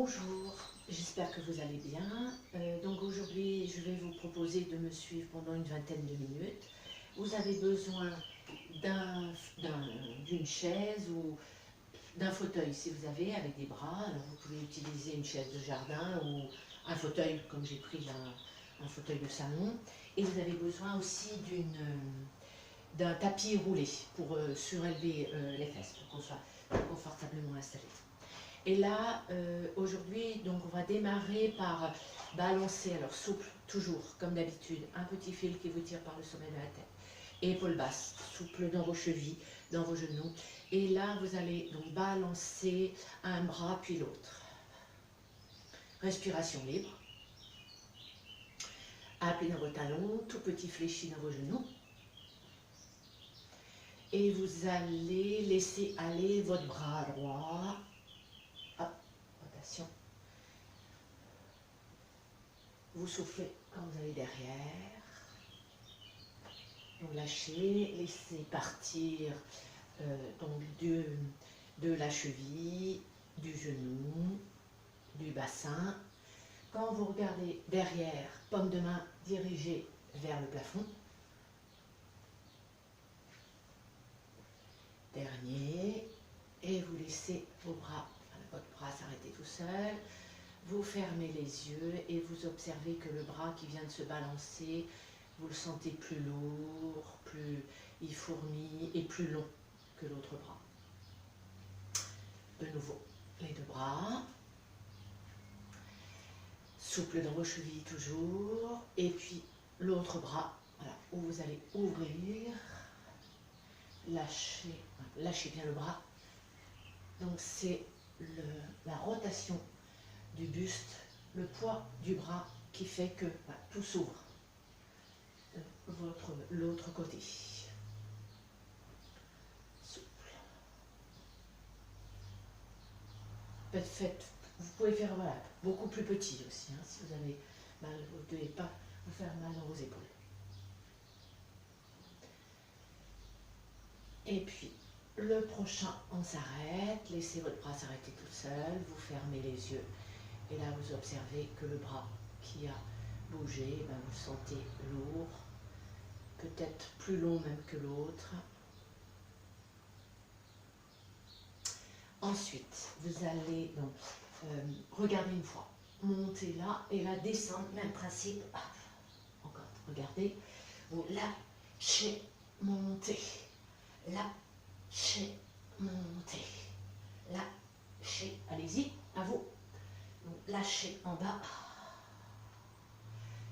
Bonjour, j'espère que vous allez bien. Donc aujourd'hui, je vais vous proposer de me suivre pendant une vingtaine de minutes. Vous avez besoin d'une chaise ou d'un fauteuil si vous avez avec des bras. Alors vous pouvez utiliser une chaise de jardin ou un fauteuil comme j'ai pris là, un fauteuil de salon. Et vous avez besoin aussi d'un tapis roulé pour surélever les fesses, pour qu'on soit confortablement installé. Et là, aujourd'hui, donc on va démarrer par balancer, alors souple, toujours, comme d'habitude, un petit fil qui vous tire par le sommet de la tête. Épaules basses, souple dans vos chevilles, dans vos genoux. Et là, vous allez donc balancer un bras puis l'autre. Respiration libre. Appuyez dans vos talons, tout petit fléchi dans vos genoux. Et vous allez laisser aller votre bras droit. Hop, rotation. Vous soufflez quand vous allez derrière. Donc lâchez, laissez partir donc de la cheville, du genou, du bassin. Quand vous regardez derrière, paume de main dirigée vers le plafond. Dernier. Et vous laissez votre bras s'arrêter tout seul. Vous fermez les yeux et vous observez que le bras qui vient de se balancer, vous le sentez plus lourd, il fourmille et plus long que l'autre bras. De nouveau, les deux bras. Souple dans vos chevilles toujours. Et puis l'autre bras, voilà, où vous allez ouvrir. Lâchez bien le bras. Donc c'est la rotation du buste, le poids du bras qui fait que tout s'ouvre de l'autre côté. Souple. Vous pouvez faire beaucoup plus petit aussi, hein, si vous avez mal, vous ne devez pas vous faire mal dans vos épaules. Et puis le prochain, on s'arrête, laissez votre bras s'arrêter tout seul, vous fermez les yeux. Et là, vous observez que le bras qui a bougé, vous le sentez lourd, peut-être plus long même que l'autre. Ensuite, vous allez donc regarder une fois, monter là et là descendre, même principe. Encore, regardez, vous lâchez, montez, lâchez, montez, lâchez, allez-y, à vous. Donc, lâchez en bas,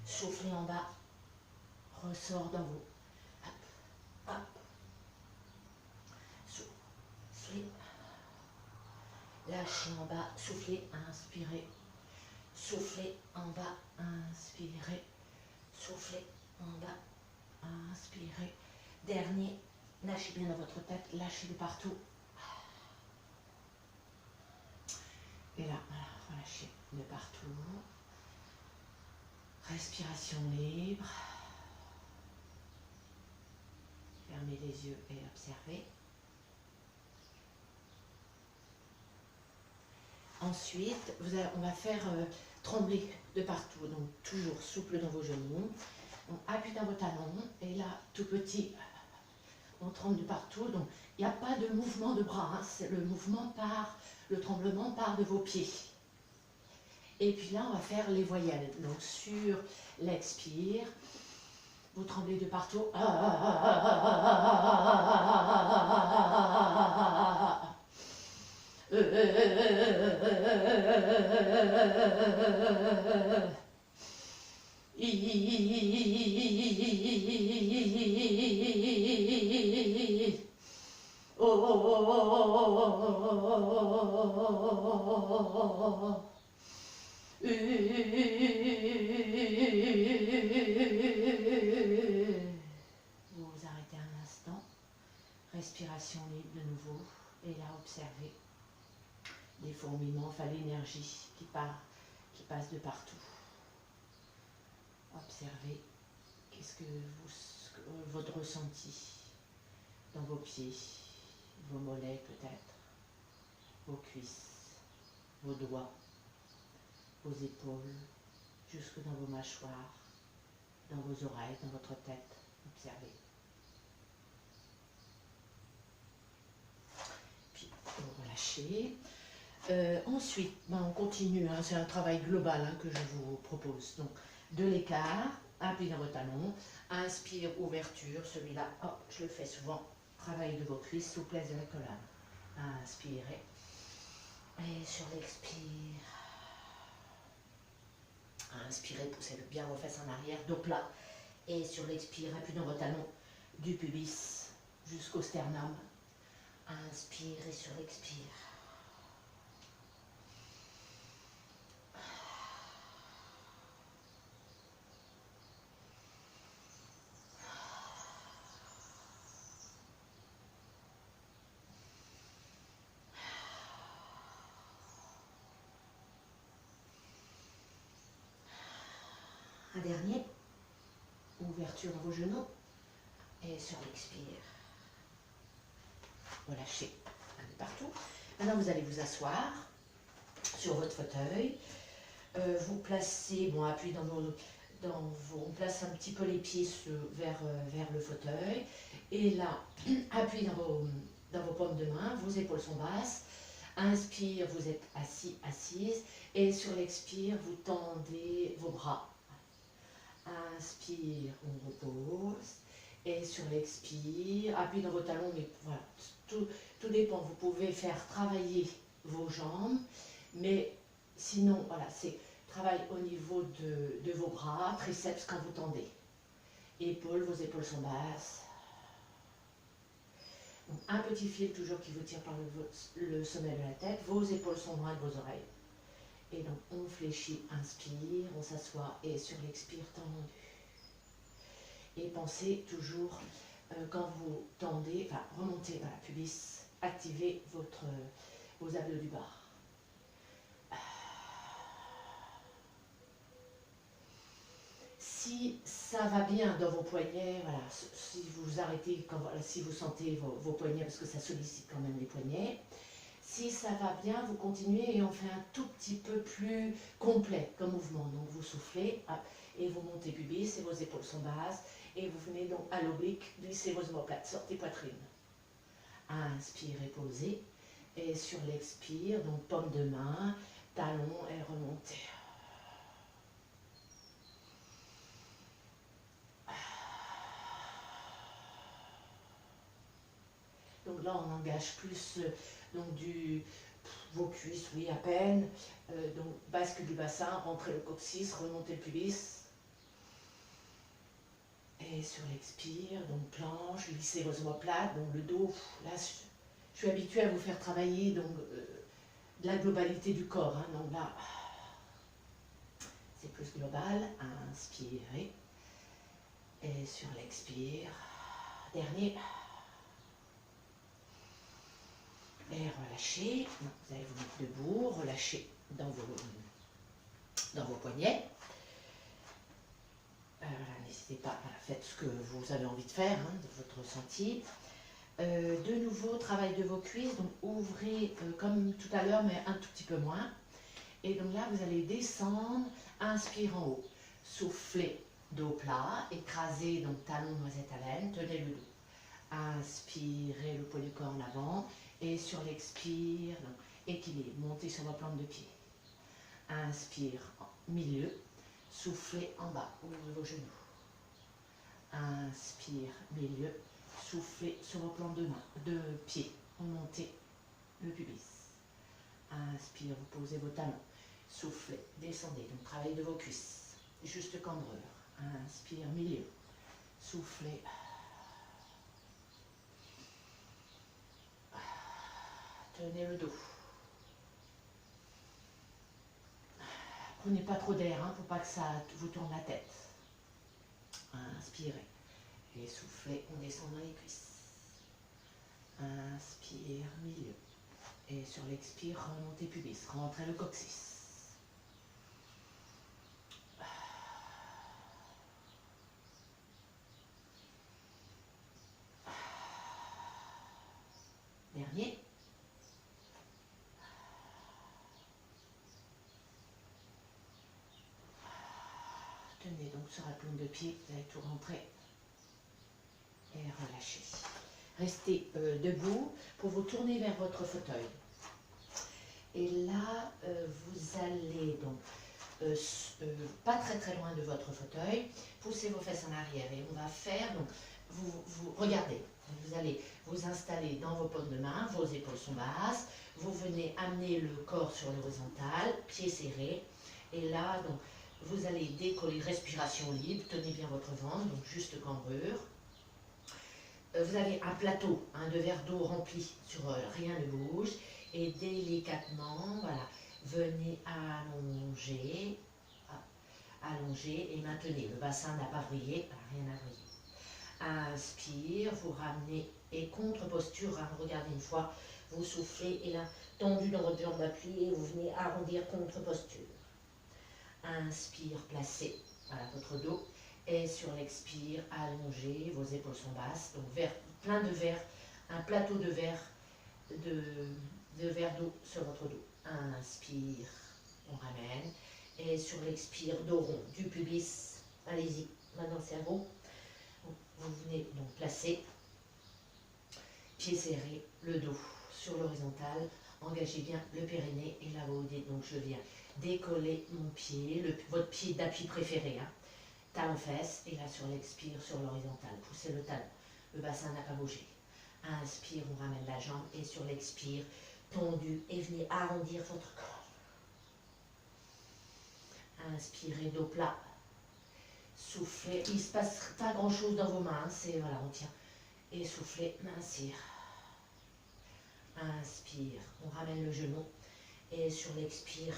soufflez en bas, ressort dans vous. Hop, hop. Soufflez. Lâchez en bas, soufflez, inspirez. Soufflez en bas, inspirez. Soufflez en bas, inspirez. Dernier, lâchez bien dans votre tête, lâchez de partout. Et là, relâchez de partout. Respiration libre. Fermez les yeux et observez. Ensuite, on va faire trembler de partout. Donc, toujours souple dans vos genoux. Donc, appuyez dans vos talons. Et là, tout petit, on tremble de partout. Donc, il n'y a pas de mouvement de bras. Hein, c'est le tremblement part de vos pieds. Et puis là, on va faire les voyelles. Donc, sur l'expire, vous tremblez de partout. Vous vous arrêtez un instant, respiration libre de nouveau, et là observez des fourmillements, enfin l'énergie qui passe de partout. Observez votre ressenti dans vos pieds, vos mollets peut-être, vos cuisses, vos doigts, vos épaules, jusque dans vos mâchoires, dans vos oreilles, dans votre tête. Observez. Puis vous relâchez. Ensuite, on continue, hein, c'est un travail global hein, que je vous propose. Donc, de l'écart, appui dans vos talons, inspire, ouverture, celui-là, oh, je le fais souvent, travail de vos cuisses, souplesse de la colonne. Inspirez, et sur l'expire, inspirez, poussez bien vos fesses en arrière, dos plat, et sur l'expire, appui dans vos talons, du pubis jusqu'au sternum. Inspirez sur l'expire. Un dernier, ouverture dans vos genoux, et sur l'expire, relâchez un peu partout. Maintenant, vous allez vous asseoir sur votre fauteuil. Vous placez, bon, appuyez on place un petit peu les pieds vers le fauteuil. Et là, appuyez dans vos paumes de main, vos épaules sont basses. Inspire, vous êtes assis, assise. Et sur l'expire, vous tendez vos bras. Inspire, on repose. Et sur l'expire, appuyez dans vos talons, mais voilà, tout dépend. Vous pouvez faire travailler vos jambes, mais sinon, voilà, c'est travail au niveau de vos bras, triceps quand vous tendez. Épaules, vos épaules sont basses. Donc, un petit fil toujours qui vous tire par le sommet de la tête. Vos épaules sont loin de vos oreilles. Et donc, on fléchit, inspire, on s'assoit et sur l'expire, tendu. Et pensez toujours, quand vous tendez, enfin remontez vers la pubis, activez vos abdos du bas. Si ça va bien dans vos poignets, voilà, si vous arrêtez, si vous sentez vos poignets, parce que ça sollicite quand même les poignets, si ça va bien, vous continuez et on fait un tout petit peu plus complet comme mouvement. Donc vous soufflez hop, et vous montez pubis et vos épaules sont basses. Et vous venez donc à l'oblique, glissez vos omoplates, sortez poitrine. Inspirez, posez. Et sur l'expire, donc paume de main, talon et remontez. Donc là, on engage plus vos cuisses, oui, à peine. Donc basque du bassin, rentrez le coccyx, remontez le pubis. Et sur l'expire, donc planche, lissez vos omoplates, donc le dos. Là, je suis habituée à vous faire travailler donc, de la globalité du corps. Hein, donc là, c'est plus global. Inspirez. Et sur l'expire, dernier. Et relâchez. Donc, vous allez vous mettre debout, relâchez dans vos poignets. N'hésitez pas, faites ce que vous avez envie de faire, hein, de votre ressenti. De nouveau, travail de vos cuisses, donc ouvrez comme tout à l'heure, mais un tout petit peu moins. Et donc là, vous allez descendre, inspire en haut, soufflez, dos plat, écrasez, donc talon, noisette à laine, tenez le dos. Inspirez le poids du corps en avant, et sur l'expire, équilibre, montez sur vos plantes de pied. Inspire, milieu, soufflez en bas, ouvrez vos genoux. Inspire, milieu, soufflez sur vos plans de pied, remontez le pubis. Inspire, vous posez vos talons, soufflez, descendez, donc travail de vos cuisses, juste cambrure. Inspire, milieu, soufflez. Tenez le dos. Prenez pas trop d'air, hein, pour pas que ça vous tourne la tête. Inspirez. Et soufflez, on descend dans les cuisses. Inspire, milieu. Et sur l'expire, remontez pubis, rentrez le coccyx. Dernier. Tenez donc sur la paume de pied, vous allez tout rentrer et relâcher. Restez debout pour vous tourner vers votre fauteuil. Et là, vous allez donc pas très loin de votre fauteuil, poussez vos fesses en arrière et on va faire, donc vous regardez, vous allez vous installer dans vos paumes de main, vos épaules sont basses, vous venez amener le corps sur l'horizontale, pieds serrés, et là donc vous allez décoller, respiration libre, tenez bien votre ventre, donc juste cambrure. Vous avez un plateau, de verre d'eau rempli, sur rien ne bouge, et délicatement, voilà, venez allonger, et maintenez. Le bassin n'a pas vrillé, rien n'a vrillé. Inspire, vous ramenez, et contre-posture, regardez une fois, vous soufflez, et là, tendu dans votre jambe d'appui, et vous venez arrondir contre-posture. Inspire, placez, voilà, votre dos. Et sur l'expire, allongez, vos épaules sont basses, donc plein de verre, un plateau de verre d'eau sur votre dos. Inspire, on ramène, et sur l'expire, dos rond, du pubis, allez-y, maintenant c'est à vous. Vous venez donc placer, pieds serrés, le dos sur l'horizontale, engagez bien le périnée, et là vous dites, donc je viens décoller mon pied, votre pied d'appui préféré, talon fesses, et là sur l'expire, sur l'horizontale, poussez le talon, le bassin n'a pas bougé. Inspire, on ramène la jambe, et sur l'expire, tendu, et venez arrondir votre corps. Inspirez, dos plat. Soufflez, il ne se passe pas grand chose dans vos mains, c'est voilà, on tient. Et soufflez, mincir. Inspire, on ramène le genou, et sur l'expire,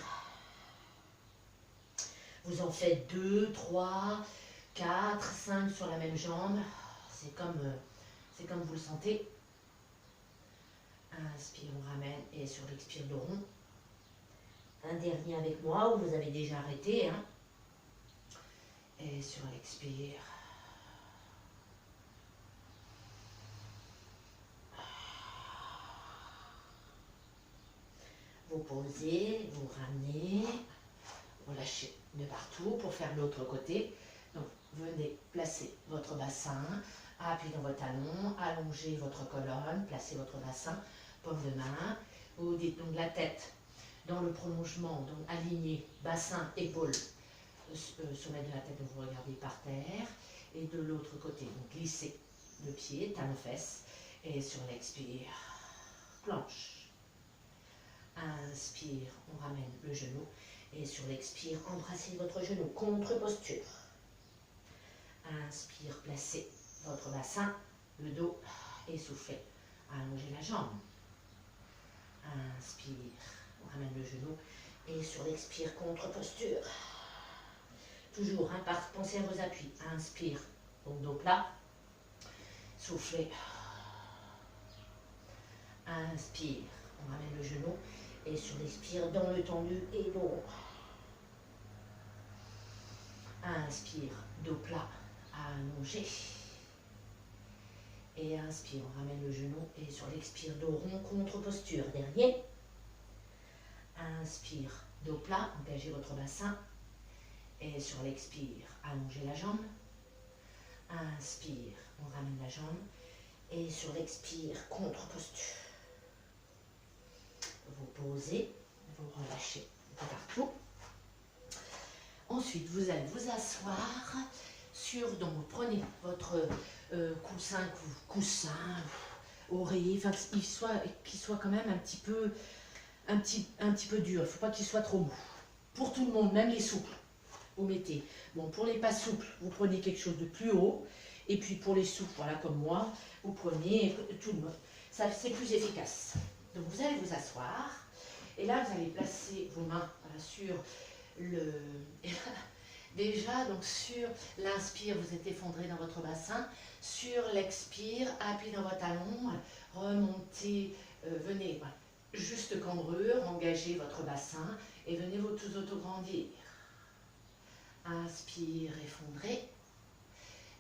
vous en faites 2, 3, 4, 5 sur la même jambe. C'est comme vous le sentez. Inspire, on ramène, et sur l'expire, dos rond. Un dernier avec moi, où vous avez déjà arrêté. Et sur l'expire. Vous posez, vous ramenez, vous lâchez de partout pour faire l'autre côté. Donc, venez placer votre bassin, appuyez dans vos talons, allongez votre colonne, placez votre bassin, paume de main. Vous dites donc la tête dans le prolongement, donc aligné, bassin, épaule, sommet de la tête, donc vous regardez par terre. Et de l'autre côté, donc glissez le pied, talon fesses, et sur l'expire, planche. Inspire, on ramène le genou, et sur l'expire, embrassez votre genou, contre-posture. Inspire, placez votre bassin, le dos, et soufflez, allongez la jambe. Inspire, on ramène le genou, et sur l'expire, contre-posture. Toujours, pensez à vos appuis. Inspire, donc dos plat, soufflez. Inspire, on ramène le genou, et sur l'expire, dans le tendu et dos. Inspire, dos plat, allongé. Et inspire, on ramène le genou, et sur l'expire, dos rond, contre-posture. Dernier. Inspire, dos plat, engagez votre bassin. Et sur l'expire, allongez la jambe. Inspire, on ramène la jambe. Et sur l'expire, contre-posture. Vous posez, vous relâchez de partout. Ensuite, vous allez vous asseoir sur, donc vous prenez votre coussin, oreiller, enfin qu'il soit quand même un petit peu dur. Il ne faut pas qu'il soit trop mou. Pour tout le monde, même les souples, vous mettez. Bon, pour les pas souples, vous prenez quelque chose de plus haut. Et puis pour les souples, voilà, comme moi, vous prenez tout le monde. Ça, c'est plus efficace. Donc vous allez vous asseoir. Et là, vous allez placer vos mains sur le... Déjà, donc sur l'inspire, vous êtes effondré dans votre bassin. Sur l'expire, appuyez dans votre talon, remontez, venez, voilà, juste cambrure, engagez votre bassin et venez vous tous autograndir. Inspire, effondrez.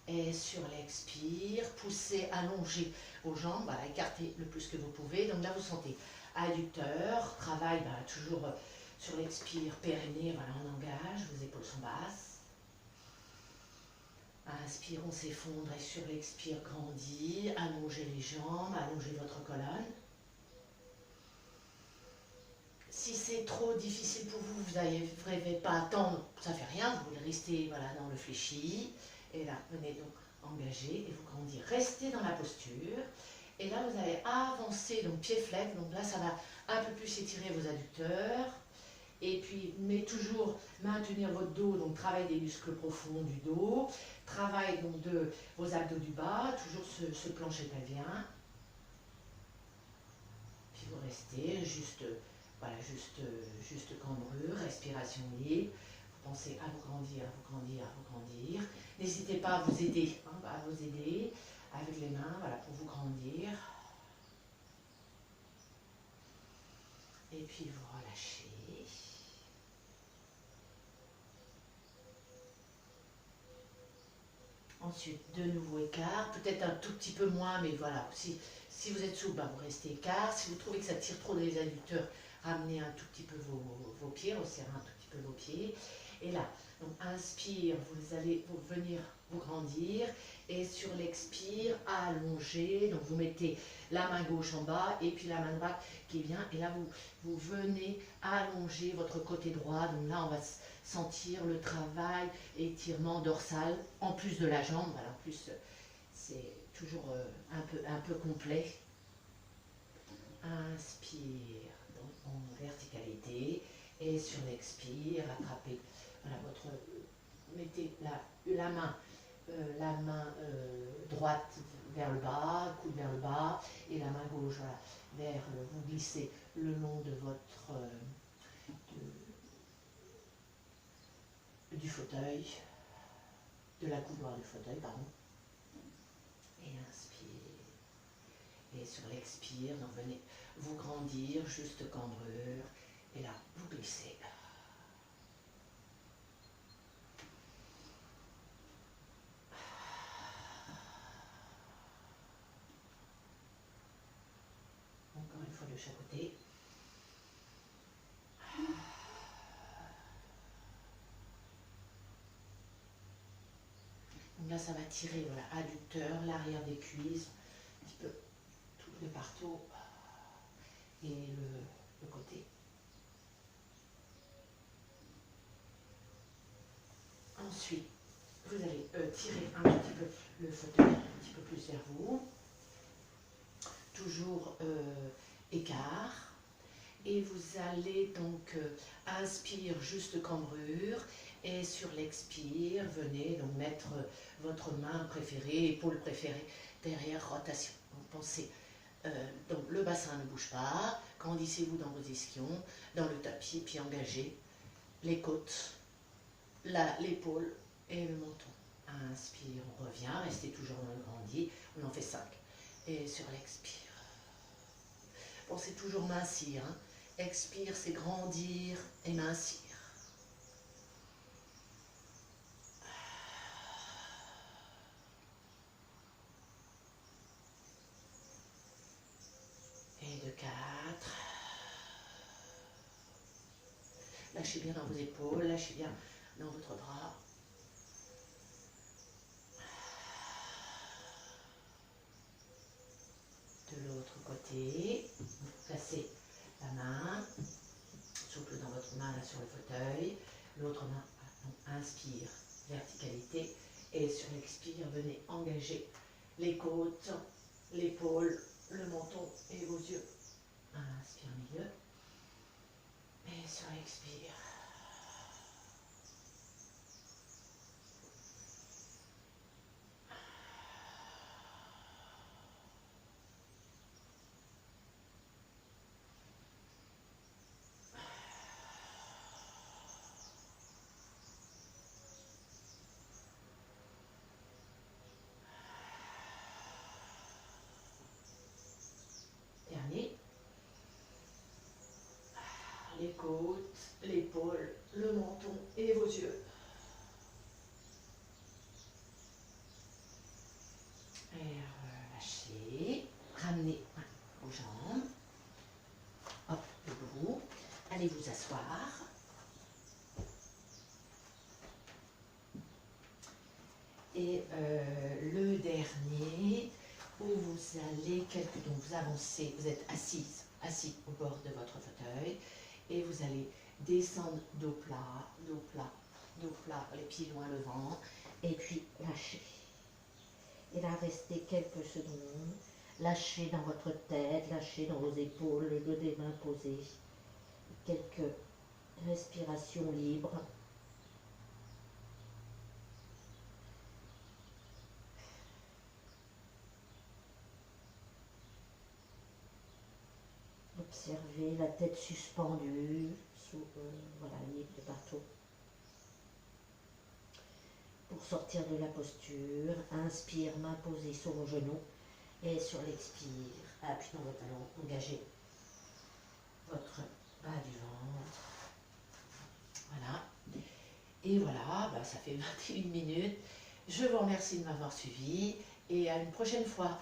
Et sur l'expire, poussez, allongez vos jambes, voilà, écartez le plus que vous pouvez. Donc là, vous sentez adducteur, travail, voilà, toujours sur l'expire, périnée, voilà, on engage, vos épaules sont basses. inspire, on s'effondre et sur l'expire, grandit, allongez les jambes, allongez votre colonne. Si c'est trop difficile pour vous, vous n'arriverez pas à attendre, ça ne fait rien, vous voulez rester voilà, dans le fléchi. Et là, venez donc engager et vous grandir. Restez dans la posture. Et là, vous allez avancer, donc pied flex. Donc là, ça va un peu plus étirer vos adducteurs. Et puis, mais toujours maintenir votre dos, donc travail des muscles profonds du dos. Travail donc de vos abdos du bas, toujours ce plancher pelvien. Puis vous restez juste, voilà, juste cambrure, respiration libre. Vous pensez à vous grandir, à vous grandir, à vous grandir. N'hésitez pas à vous aider, à vous aider avec les mains, voilà, pour vous grandir. Et puis vous relâchez. Ensuite, de nouveau écart, peut-être un tout petit peu moins, mais voilà, si vous êtes souple, ben vous restez écart. Si vous trouvez que ça tire trop dans les adducteurs, ramenez un tout petit peu vos pieds, resserrez un tout petit peu vos pieds. Et là, donc inspire, vous allez venir vous grandir. Et sur l'expire, allonger. Donc vous mettez la main gauche en bas et puis la main droite qui vient. Et là, vous venez allonger votre côté droit. Donc là, on va sentir le travail, étirement dorsal, en plus de la jambe. Voilà, en plus, c'est toujours un peu complet. Inspire, donc en verticalité. Et sur l'expire, attrapez voilà, mettez la main droite vers le bas, coude vers le bas, et la main gauche voilà, vous glissez le long de votre du fauteuil, de la coudoir du fauteuil, pardon. Et inspire. Et sur l'expire, donc venez vous grandir, juste cambrure, et là, vous glissez. Encore une fois de chaque côté. Donc là, ça va tirer, voilà, adducteur, l'arrière des cuisses, un petit peu tout de partout, et le côté. Ensuite, vous allez tirer un petit peu le fauteuil, un petit peu plus vers vous. Toujours écart. Et vous allez donc inspire, juste cambrure. Et sur l'expire, venez donc mettre votre main préférée, épaule préférée, derrière, rotation. Donc pensez, donc le bassin ne bouge pas, grandissez-vous dans vos ischions, dans le tapis, puis engagez les côtes, l'épaule et le menton. Inspire, on revient, restez toujours dans le grandi, on en fait 5. Et sur l'expire, pensez toujours mincir. Hein. Expire, c'est grandir et mincir. Et de 4. Lâchez bien dans vos épaules, lâchez bien dans votre bras. De l'autre côté, vous placez la main, souple dans votre main là sur le fauteuil, l'autre main, donc inspire, verticalité, et sur l'expire, venez engager les côtes, l'épaule, le menton et vos yeux. Inspire milieu, et sur l'expire. Dernier. Les côtes, l'épaule, le menton et vos yeux. Et relâchez. Ramenez vos jambes. Hop, debout. Allez vous asseoir. Et le dernier, où vous allez, donc vous avancez, vous êtes assis au bord de votre fauteuil, et vous allez descendre dos plat, dos plat, dos plat, les pieds loin le ventre, et puis lâcher. Et là, restez quelques secondes, lâchez dans votre tête, lâchez dans vos épaules, le dos des mains posés, quelques respirations libres. Observez la tête suspendue, voilà, libre de partout. Pour sortir de la posture, inspire, main posée sur vos genoux. Et sur l'expire, appuyez dans votre talon, engagez votre bas du ventre. Voilà. Et voilà, ça fait 21 minutes. Je vous remercie de m'avoir suivi et à une prochaine fois.